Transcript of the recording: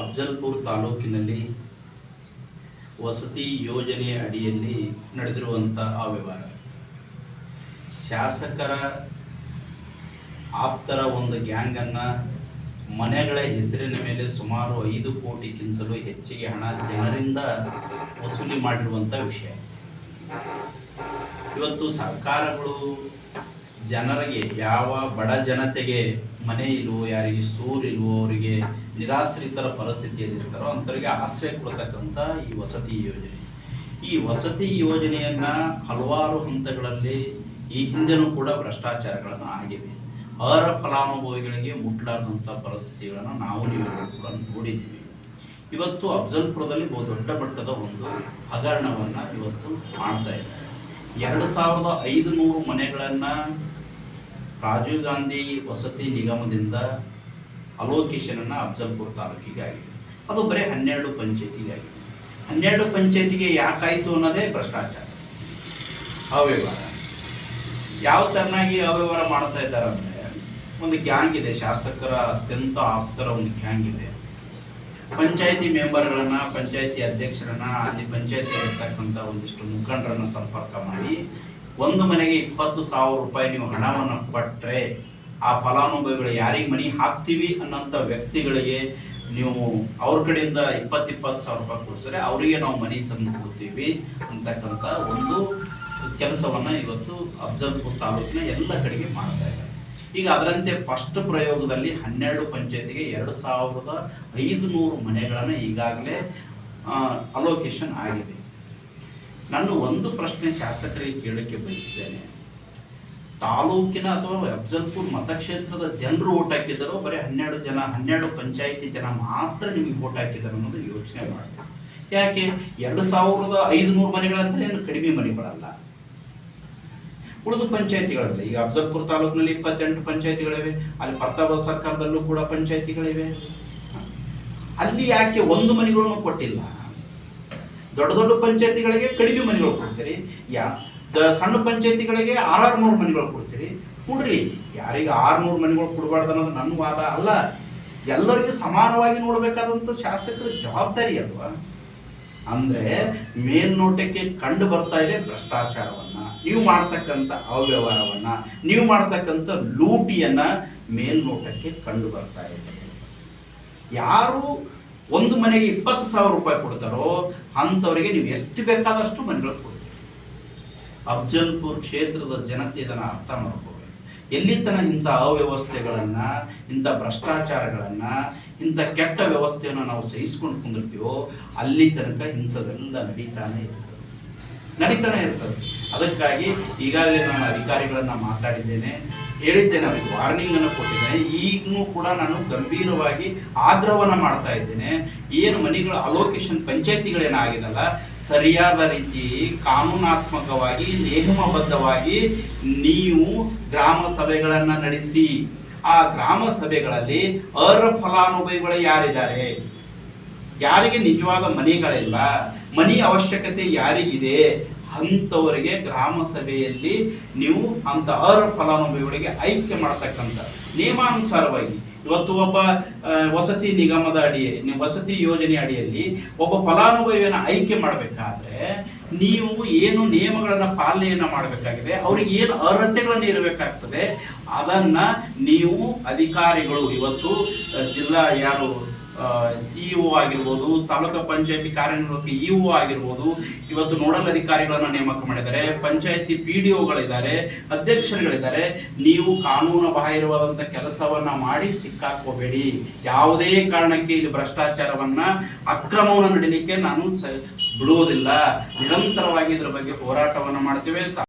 ಅಫ್ಜಲ್ಪುರ ತಾಲೂಕಿನಲ್ಲಿ ವಸತಿ ಯೋಜನೆ ಅಡಿಯಲ್ಲಿ ನಡೆದಿರುವಂಥ ಅವ್ಯವಹಾರ, ಶಾಸಕರ ಆಪ್ತರ ಒಂದು ಗ್ಯಾಂಗನ್ನು ಮನೆಗಳ ಹೆಸರಿನ ಮೇಲೆ ಸುಮಾರು 5 ಕೋಟಿಗಿಂತಲೂ ಹೆಚ್ಚಿಗೆ ಹಣ ಜನರಿಂದ ವಸೂಲಿ ಮಾಡಿರುವಂಥ ವಿಷಯ. ಇವತ್ತು ಸರ್ಕಾರಗಳು ಜನರಿಗೆ, ಯಾವ ಬಡ ಜನತೆಗೆ ಮನೆ ಇಲ್ವೋ, ಯಾರಿಗೆ ಸೂರು ಇಲ್ವೋ, ಅವರಿಗೆ ನಿರಾಶ್ರಿತರ ಪರಿಸ್ಥಿತಿಯಲ್ಲಿರ್ತಾರೋ ಅಂಥವರಿಗೆ ಆಶ್ರಯ ಕೊಡ್ತಕ್ಕಂಥ ಈ ವಸತಿ ಯೋಜನೆ. ಈ ವಸತಿ ಯೋಜನೆಯನ್ನು ಹಲವಾರು ಹಂತಗಳಲ್ಲಿ ಈ ಹಿಂದೆನೂ ಕೂಡ ಭ್ರಷ್ಟಾಚಾರಗಳನ್ನು ಆಗಿದೆ. ಅರ್ಹ ಫಲಾನುಭವಿಗಳಿಗೆ ಮುಟ್ಲಾರ್ದಂಥ ಪರಿಸ್ಥಿತಿಗಳನ್ನು ನೀವು ಕೂಡ ನೋಡಿದ್ದೀವಿ. ಇವತ್ತು ಅಫ್ಜಲ್ಪುರದಲ್ಲಿ ದೊಡ್ಡ ಮಟ್ಟದ ಒಂದು ಹಗರಣವನ್ನು ಇವತ್ತು ಮಾಡ್ತಾ ಇದ್ದಾರೆ. 2500 ಮನೆಗಳನ್ನು ರಾಜೀವ್ ಗಾಂಧಿ ವಸತಿ ನಿಗಮದಿಂದ ಅಲೋಕೇಶನನ್ನು ಅಫ್ಜಲ್ಪುರ ತಾಲೂಕಿಗೆ ಆಗಿದೆ. ಅದು ಬರೀ 12 ಪಂಚಾಯತಿಗೆ ಆಗಿದೆ. 12 ಪಂಚಾಯತಿಗೆ ಯಾಕಾಯಿತು ಅನ್ನೋದೇ ಭ್ರಷ್ಟಾಚಾರ, ಅವ್ಯವಹಾರ. ಯಾವ ಥರನಾಗಿ ಅವ್ಯವಹಾರ ಮಾಡ್ತಾ ಇದ್ದಾರೆ ಅಂದರೆ, ಒಂದು ಗ್ಯಾಂಗ್ ಇದೆ, ಶಾಸಕರ ಅತ್ಯಂತ ಆಪ್ತರ ಒಂದು ಗ್ಯಾಂಗ್ ಇದೆ. ಪಂಚಾಯತಿ ಮೆಂಬರ್ಗಳನ್ನು, ಪಂಚಾಯತಿ ಅಧ್ಯಕ್ಷರನ್ನು, ಅಲ್ಲಿ ಪಂಚಾಯತಿ ಇರ್ತಕ್ಕಂಥ ಒಂದಿಷ್ಟು ಮುಖಂಡರನ್ನು ಸಂಪರ್ಕ ಮಾಡಿ ಒಂದು ಮನೆಗೆ 20,000 ರೂಪಾಯಿ ನೀವು ಹಣವನ್ನು ಕೊಟ್ಟರೆ ಆ ಫಲಾನುಭವಿಗಳು ಯಾರಿಗೆ ಮನೆ ಹಾಕ್ತೀವಿ ಅನ್ನೋಂಥ ವ್ಯಕ್ತಿಗಳಿಗೆ ನೀವು ಅವ್ರ ಕಡೆಯಿಂದ 20,000 ರೂಪಾಯಿ ಕೊಡಿಸಿದ್ರೆ ಅವರಿಗೆ ನಾವು ಮನೆ ತಂದು ಕೊಡ್ತೀವಿ ಅಂತಕ್ಕಂಥ ಒಂದು ಕೆಲಸವನ್ನು ಇವತ್ತು ಅಫ್ಜಲ್ಪುರ ತಾಲೂಕಿನ ಎಲ್ಲ ಕಡೆಗೆ ಮಾಡ್ತಾ ಇದ್ದಾರೆ. ಈಗ ಅದರಂತೆ ಫಸ್ಟ್ ಪ್ರಯೋಗದಲ್ಲಿ 12 ಪಂಚಾಯತಿಗೆ 2500 ಮನೆಗಳನ್ನು ಈಗಾಗಲೇ ಅಲೋಕೇಶನ್ ಆಗಿದೆ. ನಾನು ಒಂದು ಪ್ರಶ್ನೆ ಶಾಸಕರಿಗೆ ಕೇಳಕ್ಕೆ ಬಯಸ್ತೇನೆ. ತಾಲೂಕಿನ ಅಥವಾ ಅಫ್ಜಲ್ಪುರ ಮತಕ್ಷೇತ್ರದ ಜನರು ಓಟ್ ಹಾಕಿದ್ದಾರೋ ಬರೀ 12 ಪಂಚಾಯತಿ ಜನ ಮಾತ್ರ ನಿಮಗೆ ಓಟ್ ಹಾಕಿದ್ದಾರೆ ಅನ್ನೋದು ಯೋಚನೆ ಮಾಡಿ. ಯಾಕೆ 2500 ಮನೆಗಳಂದ್ರೆ ಏನು ಕಡಿಮೆ ಮನೆಗಳಲ್ಲ. ಉಳಿದ ಪಂಚಾಯತಿಗಳಲ್ಲಿ ಈಗ ಅಫ್ಜಲ್ಪುರ ತಾಲೂಕಿನಲ್ಲಿ 28 ಪಂಚಾಯತಿಗಳಿವೆ, ಅಲ್ಲಿ ಪ್ರತಾಪ ಸರ್ಕಾರದಲ್ಲೂ ಕೂಡ ಪಂಚಾಯತಿಗಳಿವೆ. ಅಲ್ಲಿ ಯಾಕೆ ಒಂದು ಮನೆಗಳನ್ನು ಕೊಟ್ಟಿಲ್ಲ? ದೊಡ್ಡ ದೊಡ್ಡ ಪಂಚಾಯತಿಗಳಿಗೆ ಕಡಿಮೆ ಮನೆಗಳು ಕೊಡ್ತೀರಿ, ಸಣ್ಣ ಪಂಚಾಯತಿಗಳಿಗೆ 600 ಮನೆಗಳು ಕೊಡ್ತೀರಿ. ಕೊಡ್ರಿ, ಯಾರಿಗೆ 600 ಮನೆಗಳು ಕೊಡಬಾರ್ದು ಅನ್ನೋದು ನನ್ನ ವಾದ ಅಲ್ಲ. ಎಲ್ಲರಿಗೂ ಸಮಾನವಾಗಿ ನೋಡಬೇಕಾದಂಥ ಶಾಸಕರ ಜವಾಬ್ದಾರಿ ಅಲ್ವಾ? ಅಂದರೆ ಮೇಲ್ನೋಟಕ್ಕೆ ಕಂಡು ಬರ್ತಾ ಇದೆ ಭ್ರಷ್ಟಾಚಾರವನ್ನು, ನೀವು ಮಾಡ್ತಕ್ಕಂಥ ಅವ್ಯವಹಾರವನ್ನು, ನೀವು ಮಾಡ್ತಕ್ಕಂಥ ಲೂಟಿಯನ್ನು ಮೇಲ್ನೋಟಕ್ಕೆ ಕಂಡು ಬರ್ತಾ ಇದೆ. ಯಾರು ಒಂದು ಮನೆಗೆ 20,000 ರೂಪಾಯಿ ಕೊಡ್ತಾರೋ ಅಂಥವರಿಗೆ ನೀವು ಎಷ್ಟು ಬೇಕಾದಷ್ಟು ಮನೆಗಳು ಕೊಡ್ತೀರಿ. ಅಫ್ಜಲ್ಪುರ ಕ್ಷೇತ್ರದ ಜನತೆ ಇದನ್ನು ಅರ್ಥ ಮಾಡ್ಕೋಬೇಕು. ಎಲ್ಲಿ ತನಕ ಇಂಥ ಅವ್ಯವಸ್ಥೆಗಳನ್ನು, ಇಂಥ ಭ್ರಷ್ಟಾಚಾರಗಳನ್ನು, ಇಂಥ ಕೆಟ್ಟ ವ್ಯವಸ್ಥೆಯನ್ನು ನಾವು ಸಹಿಸ್ಕೊಂಡು ಕುಂದಿರ್ತೀವೋ ಅಲ್ಲಿ ತನಕ ಇಂಥವೆಲ್ಲ ನಡೀತಾನೆ ಇರ್ತದೆ. ಅದಕ್ಕಾಗಿ ಈಗಾಗಲೇ ನಾನು ಅಧಿಕಾರಿಗಳನ್ನು ಮಾತಾಡಿದ್ದೇನೆ, ಹೇಳಿದ್ದೇನೆ, ಅವರಿಗೆ ವಾರ್ನಿಂಗನ್ನು ಕೊಟ್ಟಿದ್ದೇನೆ. ಈಗಲೂ ಕೂಡ ನಾನು ಗಂಭೀರವಾಗಿ ಆಗ್ರಹವನ್ನು ಮಾಡ್ತಾ ಇದ್ದೇನೆ. ಏನು ಮನೆಗಳ ಅಲೋಕೇಶನ್ ಪಂಚಾಯತಿಗಳೇನಾಗಿದಲ್ಲ, ಸರಿಯಾದ ರೀತಿ ಕಾನೂನಾತ್ಮಕವಾಗಿ ನಿಯಮಬದ್ಧವಾಗಿ ನೀವು ಗ್ರಾಮ ಸಭೆಗಳನ್ನು ನಡೆಸಿ ಆ ಗ್ರಾಮ ಸಭೆಗಳಲ್ಲಿ ಅರ್ಹ ಫಲಾನುಭವಿಗಳು ಯಾರಿದ್ದಾರೆ, ಯಾರಿಗೆ ನಿಜವಾದ ಮನೆಗಳಿಲ್ಲ, ಮನೆ ಅವಶ್ಯಕತೆ ಯಾರಿಗಿದೆ ಅಂಥವರಿಗೆ ಗ್ರಾಮ ಸಭೆಯಲ್ಲಿ ನೀವು ಅಂಥ ಅರ್ಹ ಫಲಾನುಭವಿಗಳಿಗೆ ಆಯ್ಕೆ ಮಾಡ್ತಕ್ಕಂಥ ನಿಯಮಾನುಸಾರವಾಗಿ ಇವತ್ತು ಒಬ್ಬ ವಸತಿ ನಿಗಮದ ವಸತಿ ಯೋಜನೆ ಅಡಿಯಲ್ಲಿ ಒಬ್ಬ ಫಲಾನುಭವಿಯನ್ನು ಆಯ್ಕೆ ಮಾಡಬೇಕಾದ್ರೆ ನೀವು ಏನು ನಿಯಮಗಳನ್ನು ಪಾಲನೆಯನ್ನು ಮಾಡಬೇಕಾಗಿದೆ, ಅವ್ರಿಗೆ ಏನು ಅರ್ಹತೆಗಳನ್ನು ಇರಬೇಕಾಗ್ತದೆ ಅದನ್ನು ನೀವು ಅಧಿಕಾರಿಗಳು, ಇವತ್ತು ಜಿಲ್ಲಾ ಯಾರು CEO ಆಗಿರ್ಬೋದು, ತಾಲೂಕು ಪಂಚಾಯತಿ ಕಾರ್ಯನಿರ್ವಾಹಕ EO ಆಗಿರ್ಬೋದು, ಇವತ್ತು ನೋಡಲ್ ಅಧಿಕಾರಿಗಳನ್ನು ನೇಮಕ ಮಾಡಿದ್ದಾರೆ, ಪಂಚಾಯತಿ PDOಗಳಿದ್ದಾರೆ, ಅಧ್ಯಕ್ಷರುಗಳಿದ್ದಾರೆ. ನೀವು ಕಾನೂನು ಬಾಹಿರವಾದಂಥ ಕೆಲಸವನ್ನು ಮಾಡಿ ಸಿಕ್ಕಾಕೋಬೇಡಿ. ಯಾವುದೇ ಕಾರಣಕ್ಕೆ ಇಲ್ಲಿ ಭ್ರಷ್ಟಾಚಾರವನ್ನು, ಅಕ್ರಮವನ್ನು ನಡೀಲಿಕ್ಕೆ ನಾನು ಬಿಡುವುದಿಲ್ಲ. ನಿರಂತರವಾಗಿ ಇದರ ಬಗ್ಗೆ ಹೋರಾಟವನ್ನು ಮಾಡ್ತೇವೆ.